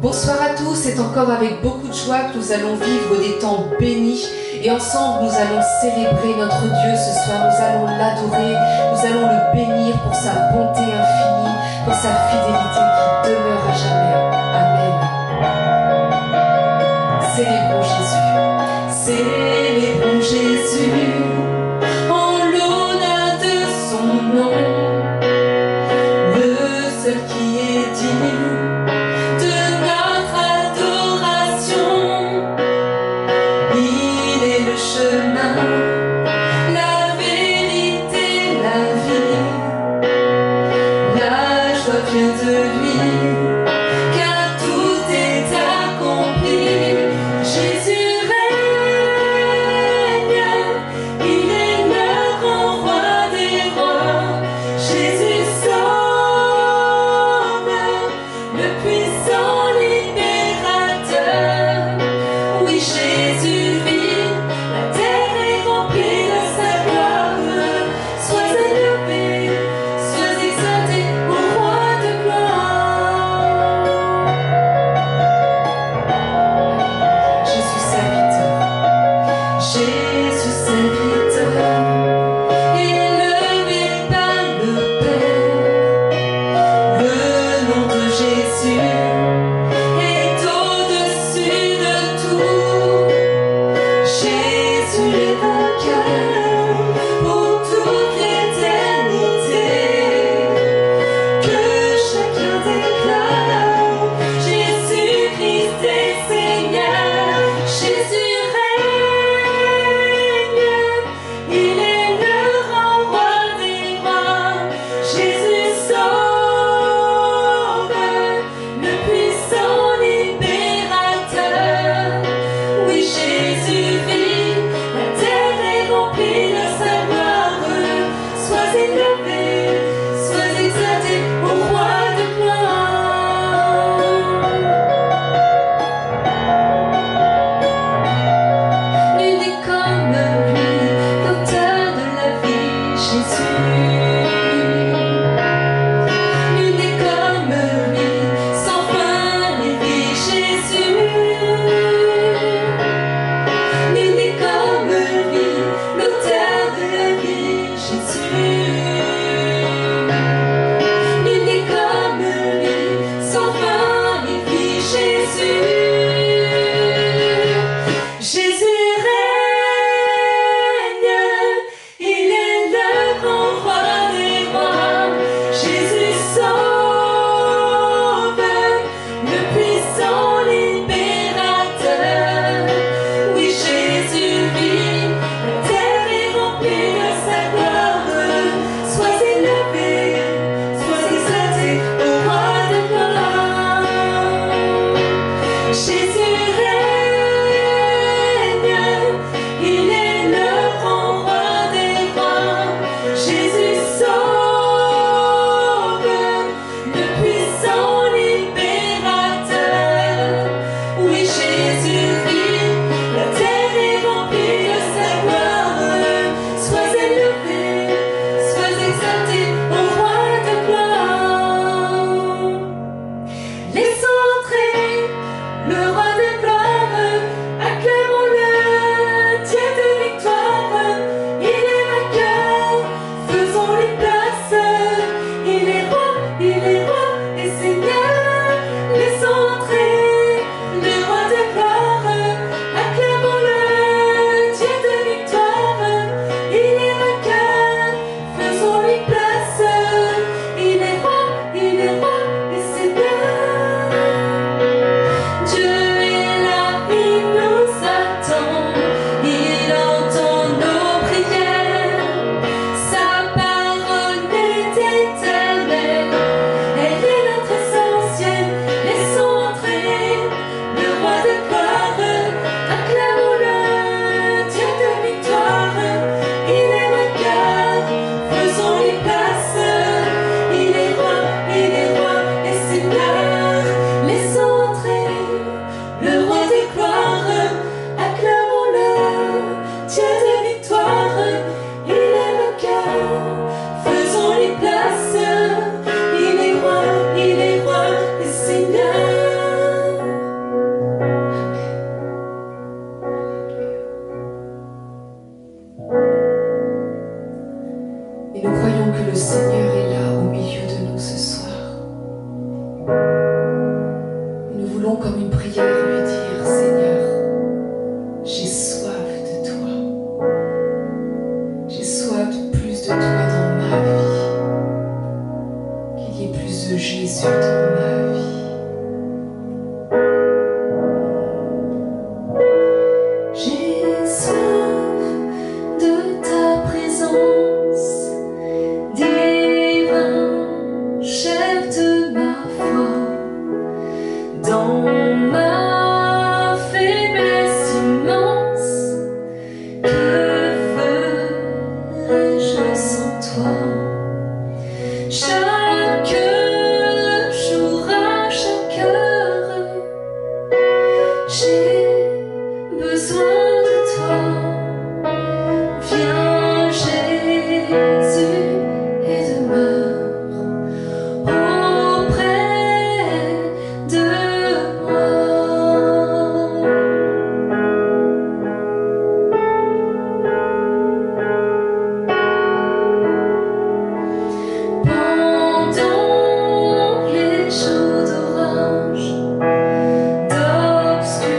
Bonsoir à tous, c'est encore avec beaucoup de joie que nous allons vivre des temps bénis et ensemble nous allons célébrer notre Dieu ce soir, nous allons l'adorer, nous allons le bénir pour sa bonté infinie, pour sa fidélité qui demeure à jamais. Amen. Célébrons Jésus, célébrons Jésus en l'honneur de son nom, le seul qui est digne de notre adoration. Il est le chemin, la vérité, la vie. La joie vient de lui, car tout est accompli. Jésus règne, Jésus dans ma vie. J'ai soif de ta présence, divin chef de ma foi, dans ma faiblesse immense, que ferais-je sans toi? Chaque jour, à chaque heure, j'ai besoin de toi. Viens Jésus et demeure auprès de moi. Pendant les jours d'orage, d'obscurité,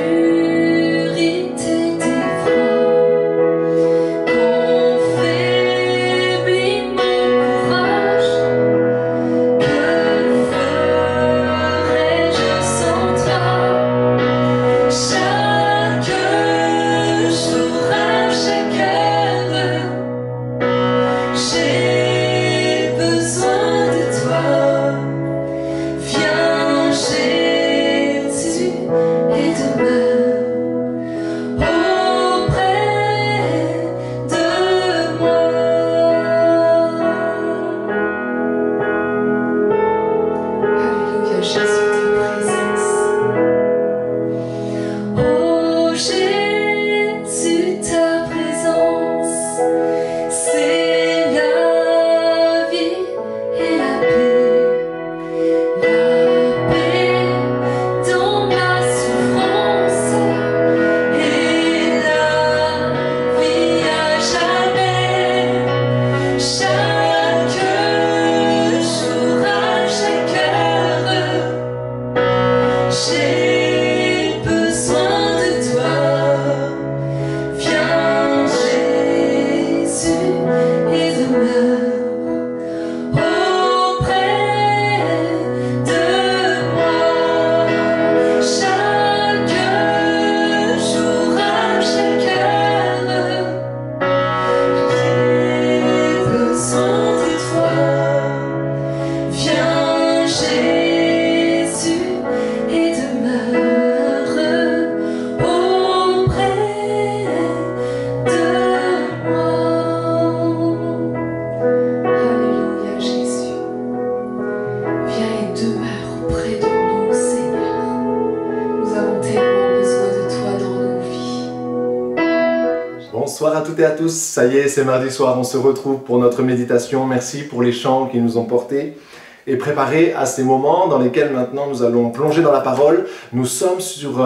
d'effroi, quand faiblit mon courage, que ferais-je sans toi? Chaque jour, à chaque heure, j'ai besoin de toi. Viens Jésus et demeure auprès de moi. Alléluia Jésus, ta présence. Oh Jésus, ta présence, c'est la vie et la paix. La paix dans ma souffrance et la vie à jamais. Chaque jour, à chaque heure, j'ai besoin de toi. Viens Jésus et demeure auprès de moi. Chaque jour, à chaque heure, j'ai besoin de toi. Viens Jésus et demeure auprès de moi. Alléluia Jésus. Viens et demeure auprès de nous, Seigneur. Nous avons tellement besoin de toi dans nos vies. Bonsoir à toutes et à tous, ça y est, c'est mardi soir, on se retrouve pour notre méditation. Merci pour les chants qui nous ont portés et préparés à ces moments dans lesquels maintenant nous allons plonger dans la parole. Nous sommes sur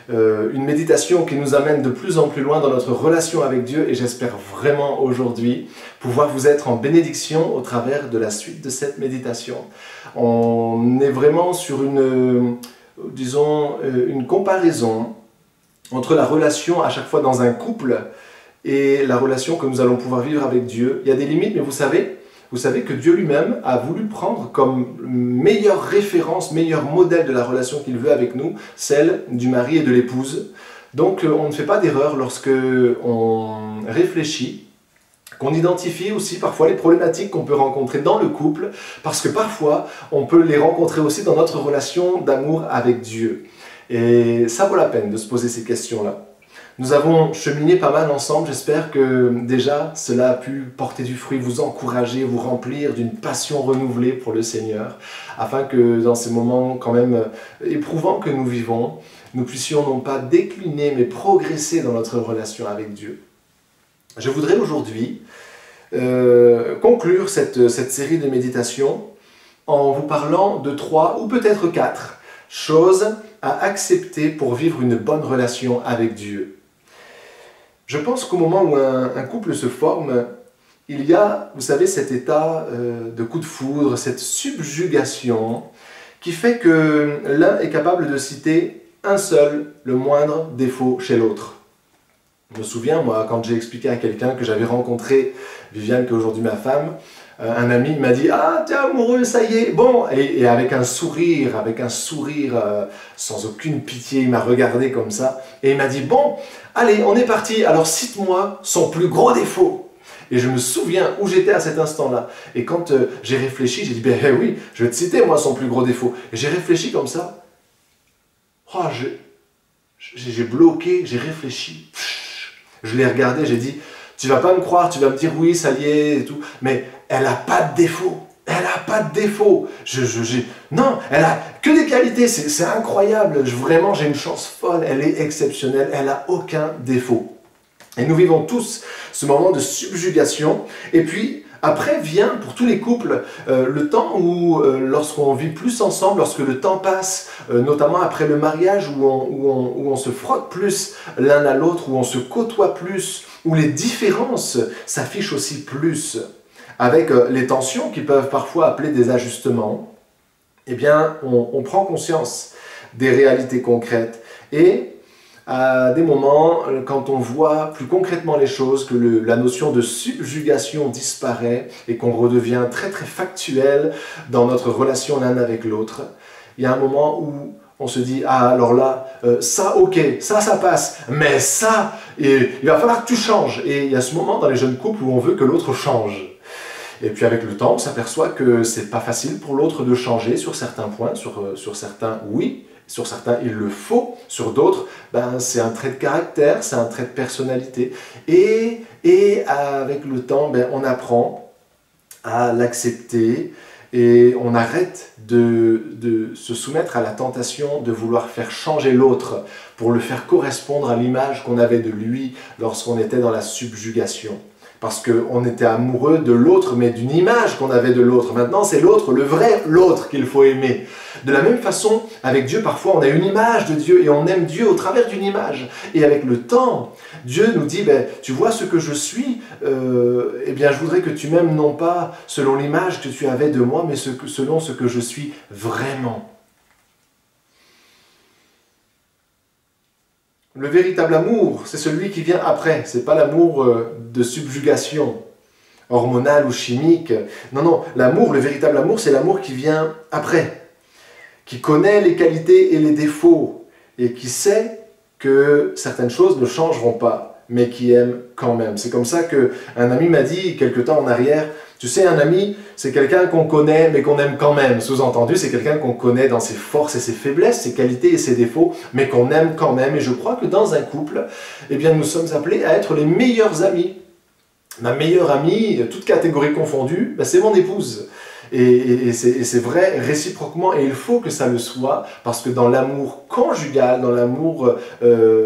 une méditation qui nous amène de plus en plus loin dans notre relation avec Dieu et j'espère vraiment aujourd'hui pouvoir vous être en bénédiction au travers de la suite de cette méditation. On est vraiment sur une comparaison entre la relation à chaque fois dans un couple et la relation que nous allons pouvoir vivre avec Dieu. Il y a des limites, mais vous savez que Dieu lui-même a voulu prendre comme meilleure référence, meilleur modèle de la relation qu'il veut avec nous, celle du mari et de l'épouse. Donc on ne fait pas d'erreur lorsque on réfléchit, qu'on identifie aussi parfois les problématiques qu'on peut rencontrer dans le couple, parce que parfois on peut les rencontrer aussi dans notre relation d'amour avec Dieu. Et ça vaut la peine de se poser ces questions-là. Nous avons cheminé pas mal ensemble, j'espère que déjà cela a pu porter du fruit, vous encourager, vous remplir d'une passion renouvelée pour le Seigneur, afin que dans ces moments quand même éprouvants que nous vivons, nous puissions non pas décliner mais progresser dans notre relation avec Dieu. Je voudrais aujourd'hui conclure cette série de méditations en vous parlant de 3 ou peut-être 4 choses à accepter pour vivre une bonne relation avec Dieu. Je pense qu'au moment où un couple se forme, il y a, vous savez, cet état de coup de foudre, cette subjugation qui fait que l'un est capable de citer un seul, le moindre défaut chez l'autre. Je me souviens, moi, quand j'ai expliqué à quelqu'un que j'avais rencontré Viviane, qui est aujourd'hui ma femme, Un ami m'a dit « Ah, t'es amoureux, ça y est !» Bon, et avec un sourire, sans aucune pitié, il m'a regardé comme ça, et il m'a dit « Bon, allez, on est parti, alors cite-moi son plus gros défaut !» Et je me souviens où j'étais à cet instant-là. Et quand j'ai réfléchi, j'ai dit « Ben oui, je vais te citer, moi, son plus gros défaut. » Et j'ai réfléchi comme ça. Oh, j'ai bloqué, j'ai réfléchi. Je l'ai regardé, j'ai dit « Tu vas pas me croire, tu vas me dire oui, ça y est, et tout. » Mais elle n'a pas de défaut. Elle n'a pas de défaut. Non, elle a que des qualités. C'est incroyable. Vraiment, j'ai une chance folle. Elle est exceptionnelle. Elle n'a aucun défaut. Et nous vivons tous ce moment de subjugation. Et puis, après vient, pour tous les couples, le temps où, lorsqu'on vit plus ensemble, lorsque le temps passe, notamment après le mariage, où on se frotte plus l'un à l'autre, où on se côtoie plus, où les différences s'affichent aussi plus, avec les tensions qui peuvent parfois appeler des ajustements, eh bien, on prend conscience des réalités concrètes. Et à des moments, quand on voit plus concrètement les choses, que la notion de subjugation disparaît et qu'on redevient très très factuel dans notre relation l'un avec l'autre, il y a un moment où on se dit « Ah, alors là, ça, ok, ça passe, mais ça, il va falloir que tu changes. » Et il y a ce moment dans les jeunes couples où on veut que l'autre change. Et puis avec le temps, on s'aperçoit que c'est pas facile pour l'autre de changer sur certains points, sur certains oui, sur certains il le faut, sur d'autres ben, c'est un trait de caractère, c'est un trait de personnalité. Et avec le temps, ben, on apprend à l'accepter et on arrête de se soumettre à la tentation de vouloir faire changer l'autre pour le faire correspondre à l'image qu'on avait de lui lorsqu'on était dans la subjugation. Parce qu'on était amoureux de l'autre, mais d'une image qu'on avait de l'autre. Maintenant, c'est l'autre, le vrai l'autre qu'il faut aimer. De la même façon, avec Dieu, parfois, on a une image de Dieu et on aime Dieu au travers d'une image. Et avec le temps, Dieu nous dit, ben, tu vois ce que je suis, eh bien, je voudrais que tu m'aimes non pas selon l'image que tu avais de moi, mais selon ce que je suis vraiment. Le véritable amour, c'est celui qui vient après. Ce n'est pas l'amour de subjugation hormonale ou chimique. Non, non, l'amour, le véritable amour, c'est l'amour qui vient après. Qui connaît les qualités et les défauts. Et qui sait que certaines choses ne changeront pas, mais qui aime quand même. C'est comme ça qu'un ami m'a dit, quelque temps en arrière, tu sais, un ami, c'est quelqu'un qu'on connaît, mais qu'on aime quand même. Sous-entendu, c'est quelqu'un qu'on connaît dans ses forces et ses faiblesses, ses qualités et ses défauts, mais qu'on aime quand même. Et je crois que dans un couple, eh bien, nous sommes appelés à être les meilleurs amis. Ma meilleure amie, toute catégorie confondue, ben, c'est mon épouse. Et c'est vrai réciproquement, et il faut que ça le soit, parce que dans l'amour conjugal, dans l'amour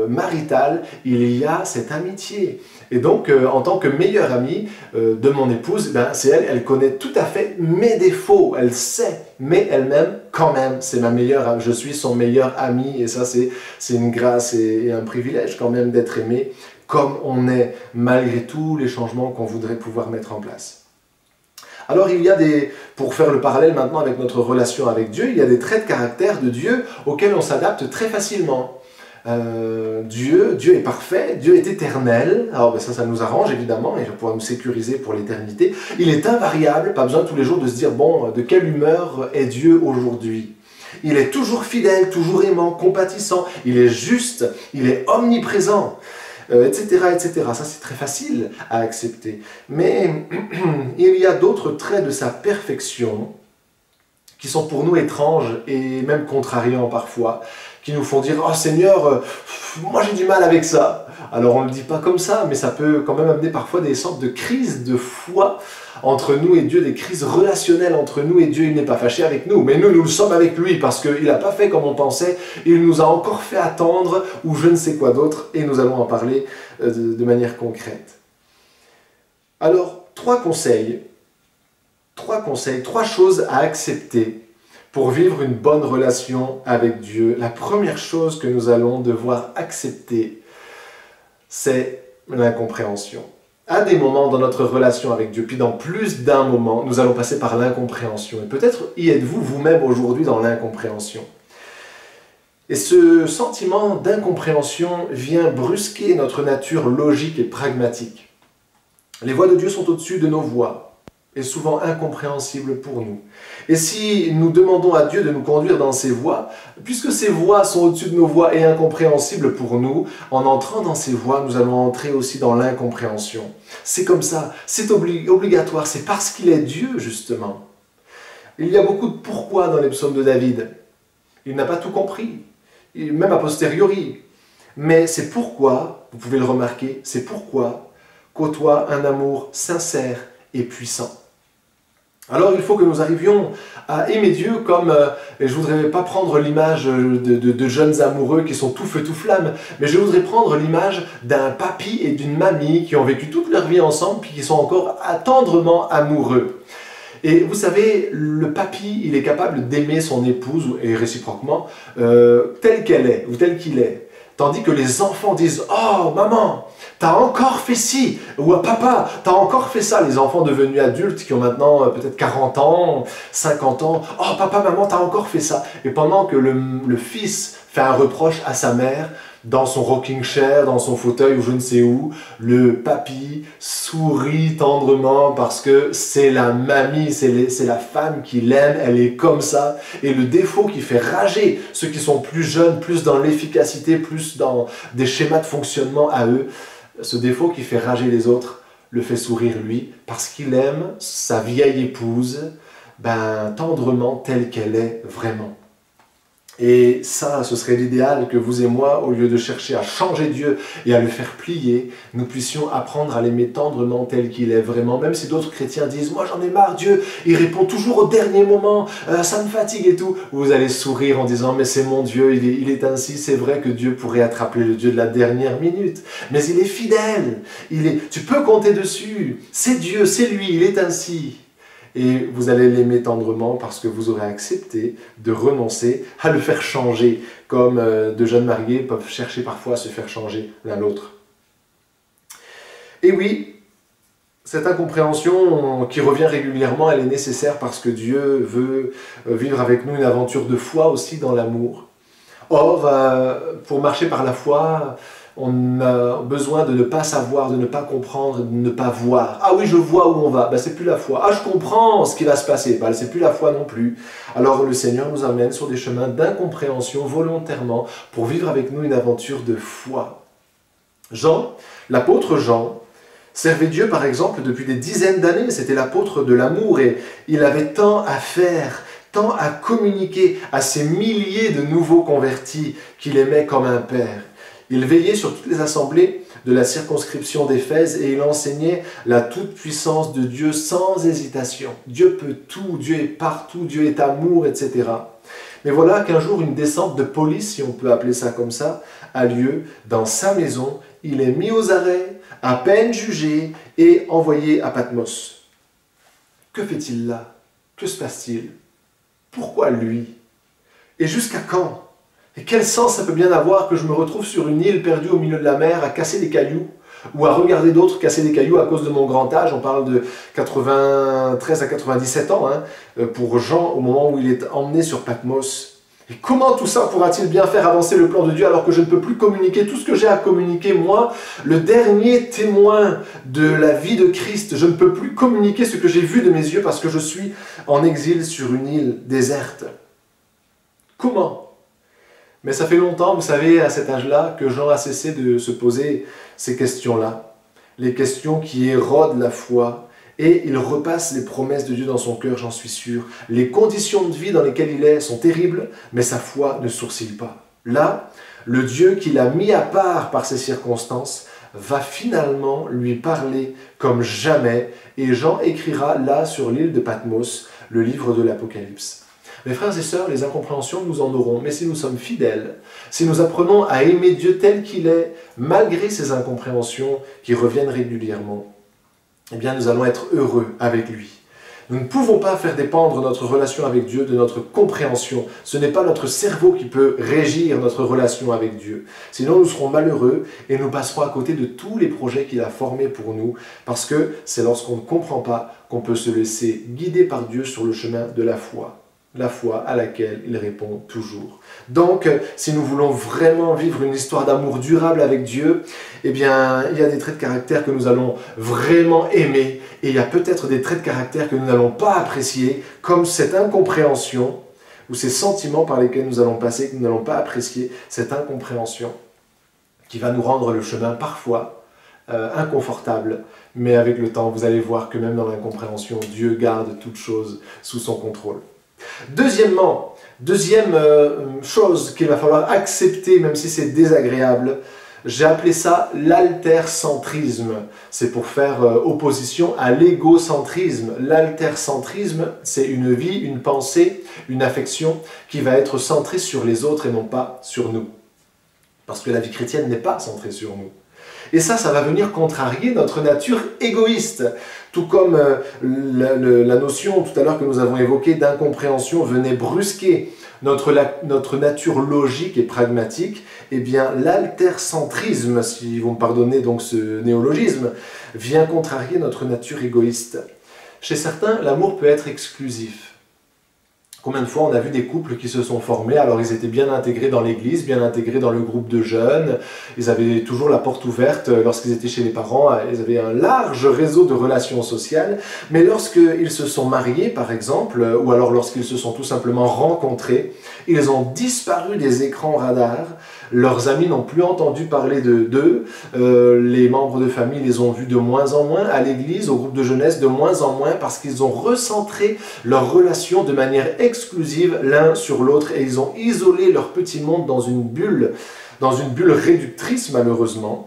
marital, il y a cette amitié. Et donc, en tant que meilleure amie de mon épouse, ben, c'est elle connaît tout à fait mes défauts, elle sait, mais elle m'aime quand même. C'est ma meilleure amie, je suis son meilleur ami, et ça c'est une grâce et un privilège quand même d'être aimé comme on est, malgré tous les changements qu'on voudrait pouvoir mettre en place. Alors il y a pour faire le parallèle maintenant avec notre relation avec Dieu, il y a des traits de caractère de Dieu auxquels on s'adapte très facilement. Dieu est parfait, Dieu est éternel, alors ben ça nous arrange évidemment, et il va pouvoir nous sécuriser pour l'éternité. Il est invariable, pas besoin tous les jours de se dire, bon, de quelle humeur est Dieu aujourd'hui? Il est toujours fidèle, toujours aimant, compatissant, il est juste, il est omniprésent. Etc., etc. Ça, c'est très facile à accepter. Mais il y a d'autres traits de sa perfection qui sont pour nous étranges et même contrariants parfois, qui nous font dire « Oh Seigneur, moi j'ai du mal avec ça ». Alors on ne le dit pas comme ça, mais ça peut quand même amener parfois des sortes de crises de foi entre nous et Dieu, des crises relationnelles entre nous et Dieu. Il n'est pas fâché avec nous, mais nous le sommes avec lui parce qu'il n'a pas fait comme on pensait, il nous a encore fait attendre ou je ne sais quoi d'autre, et nous allons en parler de manière concrète. Alors, trois conseils, trois choses à accepter pour vivre une bonne relation avec Dieu. La première chose que nous allons devoir accepter, c'est l'incompréhension. À des moments dans notre relation avec Dieu, puis dans plus d'un moment, nous allons passer par l'incompréhension. Et peut-être y êtes-vous vous-même aujourd'hui dans l'incompréhension. Et ce sentiment d'incompréhension vient brusquer notre nature logique et pragmatique. Les voies de Dieu sont au-dessus de nos voies. est souvent incompréhensible pour nous. Et si nous demandons à Dieu de nous conduire dans ses voies, puisque ses voies sont au-dessus de nos voies et incompréhensibles pour nous, en entrant dans ses voies, nous allons entrer aussi dans l'incompréhension. C'est comme ça, c'est obligatoire, c'est parce qu'il est Dieu, justement. Il y a beaucoup de pourquoi dans les psaumes de David. Il n'a pas tout compris, même a posteriori. Mais c'est pourquoi, vous pouvez le remarquer, c'est pourquoi côtoie un amour sincère et puissant. Alors il faut que nous arrivions à aimer Dieu comme, et je ne voudrais pas prendre l'image de jeunes amoureux qui sont tout feu tout flamme, mais je voudrais prendre l'image d'un papy et d'une mamie qui ont vécu toute leur vie ensemble puis qui sont encore tendrement amoureux. Et vous savez, le papy, il est capable d'aimer son épouse, et réciproquement, telle qu'elle est, ou tel qu'il est. Tandis que les enfants disent « Oh, maman, t'as encore fait ci » ou « Papa, t'as encore fait ça ». Les enfants devenus adultes qui ont maintenant peut-être 40 ans, 50 ans. « Oh, papa, maman, t'as encore fait ça ». Et pendant que le fils fait un reproche à sa mère, dans son rocking chair, dans son fauteuil ou je ne sais où, le papy sourit tendrement parce que c'est la mamie, c'est la femme qui l'aime, elle est comme ça. Et le défaut qui fait rager ceux qui sont plus jeunes, plus dans l'efficacité, plus dans des schémas de fonctionnement à eux, ce défaut qui fait rager les autres le fait sourire lui parce qu'il aime sa vieille épouse tendrement telle qu'elle est vraiment. Et ça, ce serait l'idéal que vous et moi, au lieu de chercher à changer Dieu et à le faire plier, nous puissions apprendre à l'aimer tendrement tel qu'il est vraiment. Même si d'autres chrétiens disent « Moi j'en ai marre, Dieu, il répond toujours au dernier moment, ça me fatigue et tout », vous allez sourire en disant « Mais c'est mon Dieu, il est ainsi, c'est vrai que Dieu pourrait être appelé le Dieu de la dernière minute, mais il est fidèle, tu peux compter dessus, c'est Dieu, c'est lui, il est ainsi ». Et vous allez l'aimer tendrement parce que vous aurez accepté de renoncer à le faire changer, comme de jeunes mariés peuvent chercher parfois à se faire changer l'un l'autre. Et oui, cette incompréhension qui revient régulièrement, elle est nécessaire parce que Dieu veut vivre avec nous une aventure de foi aussi dans l'amour. Or, pour marcher par la foi, on a besoin de ne pas savoir, de ne pas comprendre, de ne pas voir. Ah oui, je vois où on va, c'est plus la foi. Ah, je comprends ce qui va se passer, c'est plus la foi non plus. Alors le Seigneur nous amène sur des chemins d'incompréhension volontairement pour vivre avec nous une aventure de foi. Jean, l'apôtre Jean, servait Dieu par exemple depuis des dizaines d'années, c'était l'apôtre de l'amour et il avait tant à faire, tant à communiquer à ces milliers de nouveaux convertis qu'il aimait comme un père. Il veillait sur toutes les assemblées de la circonscription d'Éphèse et il enseignait la toute-puissance de Dieu sans hésitation. Dieu peut tout, Dieu est partout, Dieu est amour, etc. Mais voilà qu'un jour, une descente de police, si on peut appeler ça comme ça, a lieu dans sa maison. Il est mis aux arrêts, à peine jugé et envoyé à Patmos. Que fait-il là? Que se passe-t-il? Pourquoi lui? Et jusqu'à quand? Et quel sens ça peut bien avoir que je me retrouve sur une île perdue au milieu de la mer à casser des cailloux ou à regarder d'autres casser des cailloux à cause de mon grand âge? On parle de 93 à 97 ans pour Jean au moment où il est emmené sur Patmos. Et comment tout ça pourra-t-il bien faire avancer le plan de Dieu alors que je ne peux plus communiquer tout ce que j'ai à communiquer, moi, le dernier témoin de la vie de Christ? Je ne peux plus communiquer ce que j'ai vu de mes yeux parce que je suis en exil sur une île déserte. Comment? Mais ça fait longtemps, vous savez, à cet âge-là, que Jean a cessé de se poser ces questions-là. Les questions qui érodent la foi. Et il repasse les promesses de Dieu dans son cœur, j'en suis sûr. Les conditions de vie dans lesquelles il est sont terribles, mais sa foi ne sourcille pas. Là, le Dieu qu'il a mis à part par ces circonstances va finalement lui parler comme jamais. Et Jean écrira là, sur l'île de Patmos, le livre de l'Apocalypse. Mes frères et sœurs, les incompréhensions, nous en aurons, mais si nous sommes fidèles, si nous apprenons à aimer Dieu tel qu'il est, malgré ces incompréhensions qui reviennent régulièrement, eh bien nous allons être heureux avec lui. Nous ne pouvons pas faire dépendre notre relation avec Dieu de notre compréhension. Ce n'est pas notre cerveau qui peut régir notre relation avec Dieu. Sinon nous serons malheureux et nous passerons à côté de tous les projets qu'il a formés pour nous, parce que c'est lorsqu'on ne comprend pas qu'on peut se laisser guider par Dieu sur le chemin de la foi. la foi à laquelle il répond toujours. Donc, si nous voulons vraiment vivre une histoire d'amour durable avec Dieu, eh bien, il y a des traits de caractère que nous allons vraiment aimer, et il y a peut-être des traits de caractère que nous n'allons pas apprécier, comme cette incompréhension, ou ces sentiments par lesquels nous allons passer, que nous n'allons pas apprécier, cette incompréhension, qui va nous rendre le chemin parfois inconfortable, mais avec le temps, vous allez voir que même dans l'incompréhension, Dieu garde toutes choses sous son contrôle. Deuxième chose qu'il va falloir accepter, même si c'est désagréable, j'ai appelé ça l'altercentrisme. C'est pour faire opposition à l'égocentrisme. L'altercentrisme, c'est une vie, une pensée, une affection qui va être centrée sur les autres et non pas sur nous. Parce que la vie chrétienne n'est pas centrée sur nous. Et ça va venir contrarier notre nature égoïste. Tout comme la notion tout à l'heure que nous avons évoquée d'incompréhension venait brusquer notre nature logique et pragmatique, eh bien l'altercentrisme, si vous me pardonnez donc ce néologisme, vient contrarier notre nature égoïste. Chez certains, l'amour peut être exclusif. Combien de fois on a vu des couples qui se sont formés, alors ils étaient bien intégrés dans l'église, bien intégrés dans le groupe de jeunes, ils avaient toujours la porte ouverte lorsqu'ils étaient chez les parents, ils avaient un large réseau de relations sociales, mais lorsqu'ils se sont mariés par exemple, ou alors lorsqu'ils se sont tout simplement rencontrés, ils ont disparu des écrans radars, leurs amis n'ont plus entendu parler d'eux, les membres de famille les ont vus de moins en moins, à l'église, au groupe de jeunesse de moins en moins, parce qu'ils ont recentré leurs relations de manière exclusive l'un sur l'autre, et ils ont isolé leur petit monde dans une bulle réductrice malheureusement,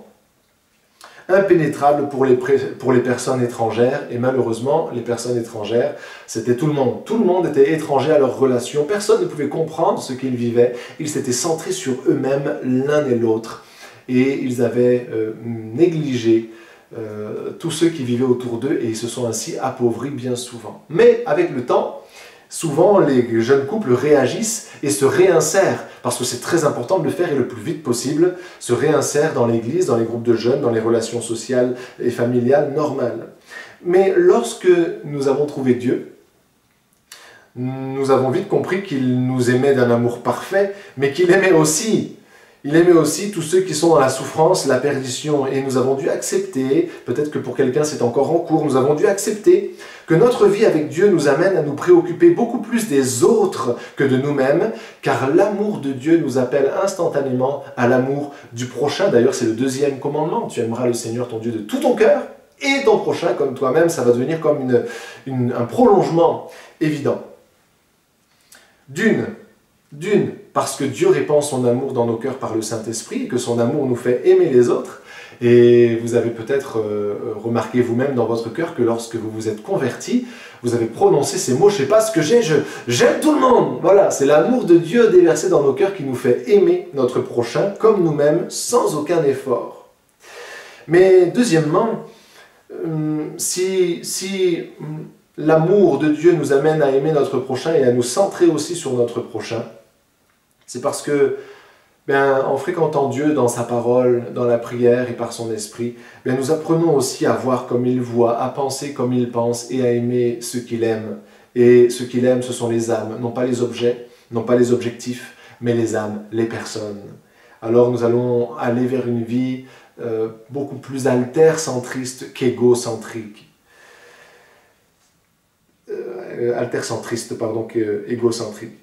impénétrable pour les personnes étrangères, et malheureusement, les personnes étrangères, c'était tout le monde. Tout le monde était étranger à leurs relations, personne ne pouvait comprendre ce qu'ils vivaient, ils s'étaient centrés sur eux-mêmes, l'un et l'autre, et ils avaient négligé tous ceux qui vivaient autour d'eux, et ils se sont ainsi appauvris bien souvent. Mais avec le temps, souvent les jeunes couples réagissent et se réinsèrent, parce que c'est très important de le faire et le plus vite possible, se réinsèrent dans l'église, dans les groupes de jeunes, dans les relations sociales et familiales normales. Mais lorsque nous avons trouvé Dieu, nous avons vite compris qu'il nous aimait d'un amour parfait, mais qu'il aimait aussi tous ceux qui sont dans la souffrance, la perdition, et nous avons dû accepter, peut-être que pour quelqu'un c'est encore en cours, nous avons dû accepter que notre vie avec Dieu nous amène à nous préoccuper beaucoup plus des autres que de nous-mêmes, car l'amour de Dieu nous appelle instantanément à l'amour du prochain. D'ailleurs, c'est le deuxième commandement, tu aimeras le Seigneur ton Dieu de tout ton cœur, et ton prochain comme toi-même. Ça va devenir comme un prolongement évident. D'une, parce que Dieu répand son amour dans nos cœurs par le Saint-Esprit, et que son amour nous fait aimer les autres. Et vous avez peut-être remarqué vous-même dans votre cœur que lorsque vous vous êtes converti, vous avez prononcé ces mots, je ne sais pas ce que j'aime tout le monde. Voilà, c'est l'amour de Dieu déversé dans nos cœurs qui nous fait aimer notre prochain comme nous-mêmes, sans aucun effort. Mais deuxièmement, si l'amour de Dieu nous amène à aimer notre prochain et à nous centrer aussi sur notre prochain, c'est parce que, en fréquentant Dieu dans sa parole, dans la prière et par son esprit, nous apprenons aussi à voir comme il voit, à penser comme il pense et à aimer ce qu'il aime. Et ce qu'il aime, ce sont les âmes, non pas les objets, non pas les objectifs, mais les âmes, les personnes. Alors nous allons aller vers une vie beaucoup plus altercentriste qu'égocentrique. Qu'égocentrique.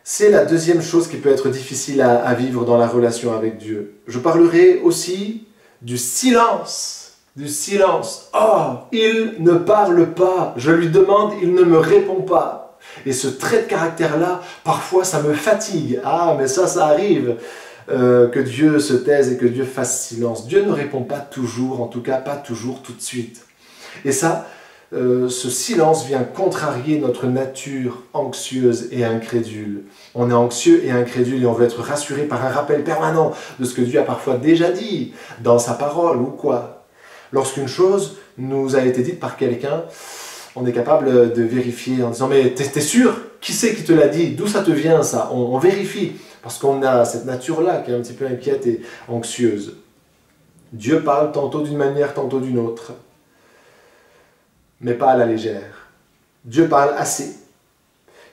C'est la deuxième chose qui peut être difficile à vivre dans la relation avec Dieu. Je parlerai aussi du silence. Du silence. Oh, il ne parle pas. Je lui demande, il ne me répond pas. Et ce trait de caractère-là, parfois ça me fatigue. Ah, mais ça arrive. Que Dieu se taise et que Dieu fasse silence. Dieu ne répond pas toujours, en tout cas pas toujours tout de suite. Et ça, ce silence vient contrarier notre nature anxieuse et incrédule. On est anxieux et incrédule et on veut être rassuré par un rappel permanent de ce que Dieu a parfois déjà dit dans sa parole ou quoi. Lorsqu'une chose nous a été dite par quelqu'un, on est capable de vérifier en disant « Mais t'es sûr? Qui c'est qui te l'a dit? D'où ça te vient ça ?» On vérifie parce qu'on a cette nature-là qui est un petit peu inquiète et anxieuse. Dieu parle tantôt d'une manière, tantôt d'une autre, mais pas à la légère. Dieu parle assez,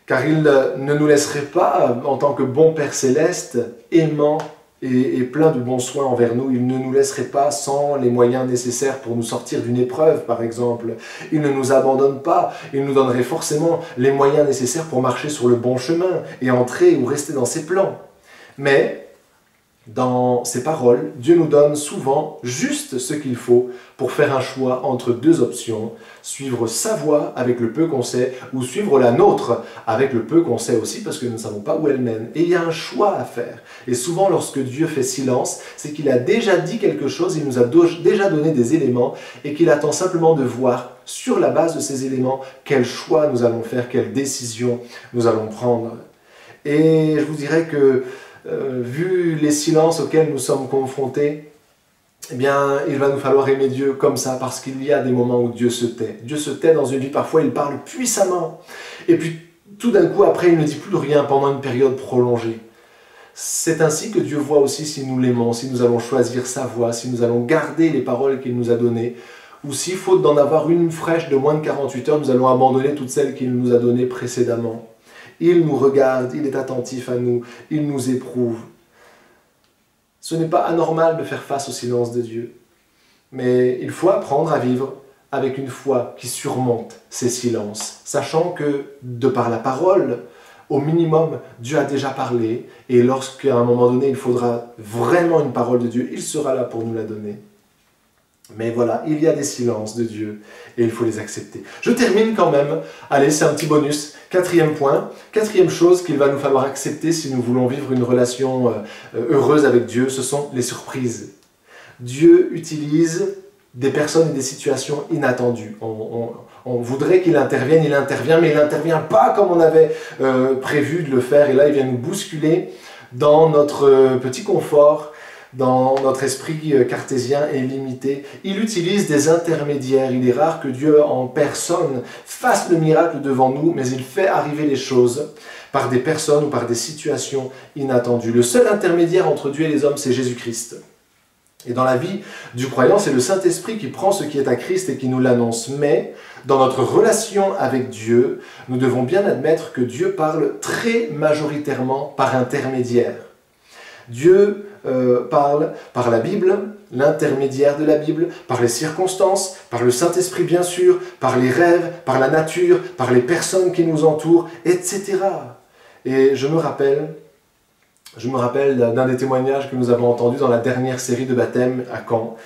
car il ne nous laisserait pas, en tant que bon Père Céleste, aimant et plein de bons soins envers nous. Il ne nous laisserait pas sans les moyens nécessaires pour nous sortir d'une épreuve, par exemple. Il ne nous abandonne pas, il nous donnerait forcément les moyens nécessaires pour marcher sur le bon chemin et entrer ou rester dans ses plans. Mais dans ses paroles, Dieu nous donne souvent juste ce qu'il faut pour faire un choix entre deux options, suivre sa voie avec le peu qu'on sait, ou suivre la nôtre avec le peu qu'on sait aussi, parce que nous ne savons pas où elle mène. Et il y a un choix à faire. Et souvent, lorsque Dieu fait silence, c'est qu'il a déjà dit quelque chose, il nous a déjà donné des éléments, et qu'il attend simplement de voir, sur la base de ces éléments, quel choix nous allons faire, quelle décision nous allons prendre. Et je vous dirais que vu les silences auxquels nous sommes confrontés, eh bien, il va nous falloir aimer Dieu comme ça, parce qu'il y a des moments où Dieu se tait. Dieu se tait dans une vie, parfois il parle puissamment. Et puis, tout d'un coup, après, il ne dit plus rien pendant une période prolongée. C'est ainsi que Dieu voit aussi si nous l'aimons, si nous allons choisir sa voie, si nous allons garder les paroles qu'il nous a données, ou si, faute d'en avoir une fraîche de moins de 48 heures, nous allons abandonner toutes celles qu'il nous a données précédemment. Il nous regarde, il est attentif à nous, il nous éprouve. Ce n'est pas anormal de faire face au silence de Dieu, mais il faut apprendre à vivre avec une foi qui surmonte ces silences, sachant que, de par la parole, au minimum, Dieu a déjà parlé, et lorsqu'à un moment donné, il faudra vraiment une parole de Dieu, il sera là pour nous la donner. Mais voilà, il y a des silences de Dieu et il faut les accepter. Je termine quand même. Allez, c'est un petit bonus. Quatrième point, quatrième chose qu'il va nous falloir accepter si nous voulons vivre une relation heureuse avec Dieu, ce sont les surprises. Dieu utilise des personnes et des situations inattendues. On voudrait qu'il intervienne, il intervient, mais il n'intervient pas comme on avait prévu de le faire. Et là, il vient nous bousculer dans notre petit confort, dans notre esprit cartésien et limité. Il utilise des intermédiaires. Il est rare que Dieu en personne fasse le miracle devant nous, mais il fait arriver les choses par des personnes ou par des situations inattendues. Le seul intermédiaire entre Dieu et les hommes, c'est Jésus-Christ. Et dans la vie du croyant, c'est le Saint-Esprit qui prend ce qui est à Christ et qui nous l'annonce. Mais dans notre relation avec Dieu, nous devons bien admettre que Dieu parle très majoritairement par intermédiaire. Dieu parle par la Bible, l'intermédiaire de la Bible, par les circonstances, par le Saint-Esprit bien sûr, par les rêves, par la nature, par les personnes qui nous entourent, etc. Et je me rappelle d'un des témoignages que nous avons entendu dans la dernière série de baptême à Caen,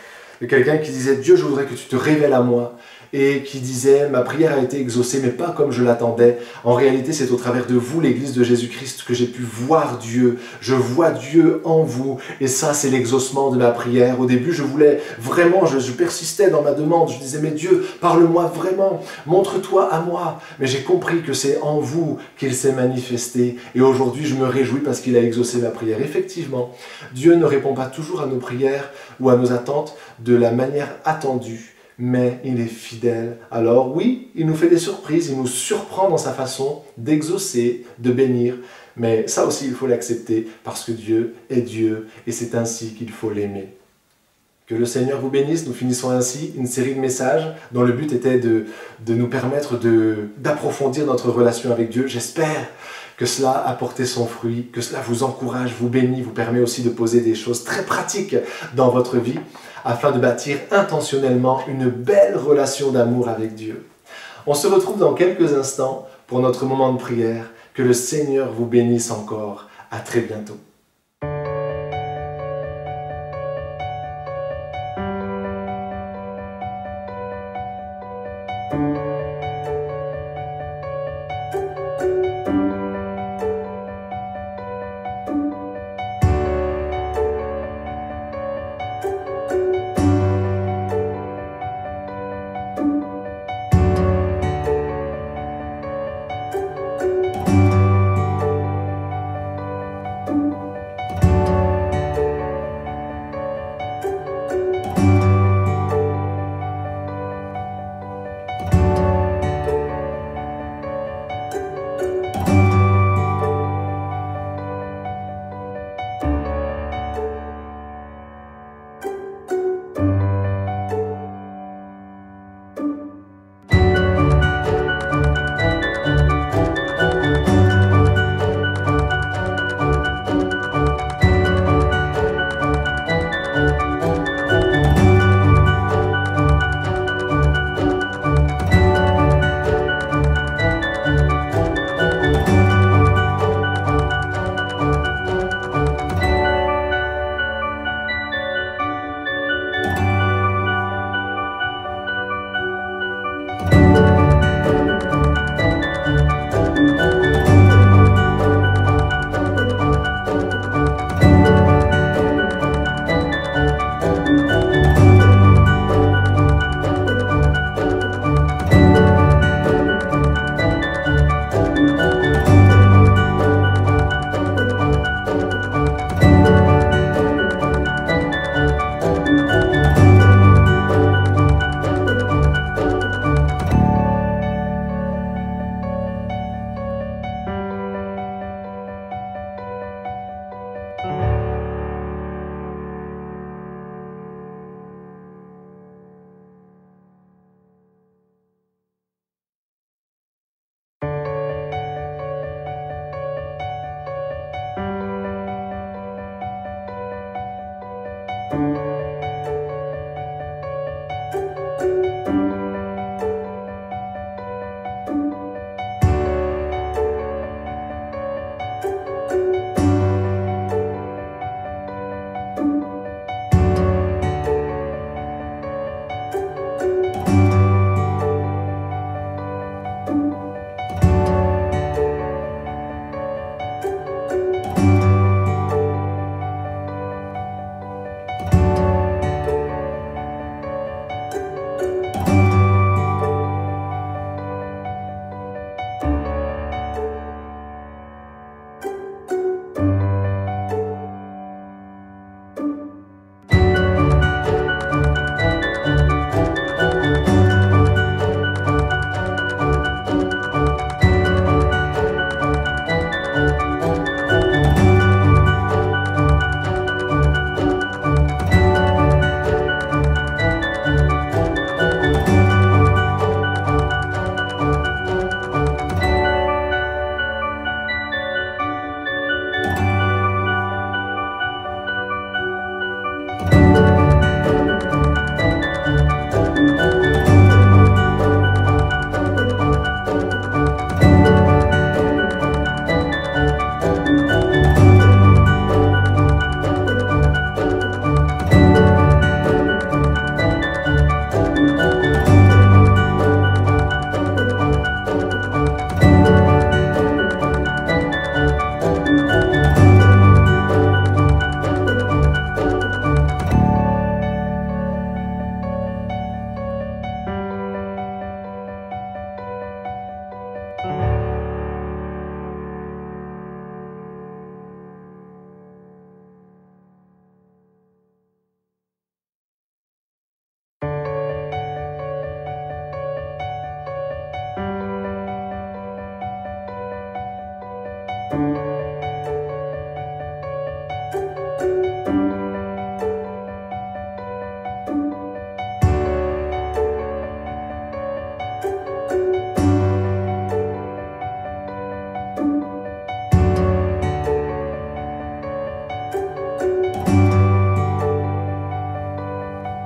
de quelqu'un qui disait « Dieu, je voudrais que tu te révèles à moi ». Et qui disait « Ma prière a été exaucée, mais pas comme je l'attendais. En réalité, c'est au travers de vous, l'Église de Jésus-Christ, que j'ai pu voir Dieu. Je vois Dieu en vous. Et ça, c'est l'exaucement de ma prière. Au début, je voulais vraiment, je persistais dans ma demande. Je disais « Mais Dieu, parle-moi vraiment. Montre-toi à moi. » Mais j'ai compris que c'est en vous qu'il s'est manifesté. Et aujourd'hui, je me réjouis parce qu'il a exaucé ma prière. Effectivement, Dieu ne répond pas toujours à nos prières ou à nos attentes de la manière attendue. Mais il est fidèle. Alors oui, il nous fait des surprises, il nous surprend dans sa façon d'exaucer, de bénir. Mais ça aussi, il faut l'accepter parce que Dieu est Dieu et c'est ainsi qu'il faut l'aimer. Que le Seigneur vous bénisse. Nous finissons ainsi une série de messages dont le but était de nous permettre d'approfondir notre relation avec Dieu. J'espère que cela a porté son fruit, que cela vous encourage, vous bénit, vous permet aussi de poser des choses très pratiques dans votre vie afin de bâtir intentionnellement une belle relation d'amour avec Dieu. On se retrouve dans quelques instants pour notre moment de prière. Que le Seigneur vous bénisse encore. À très bientôt.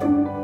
Amen.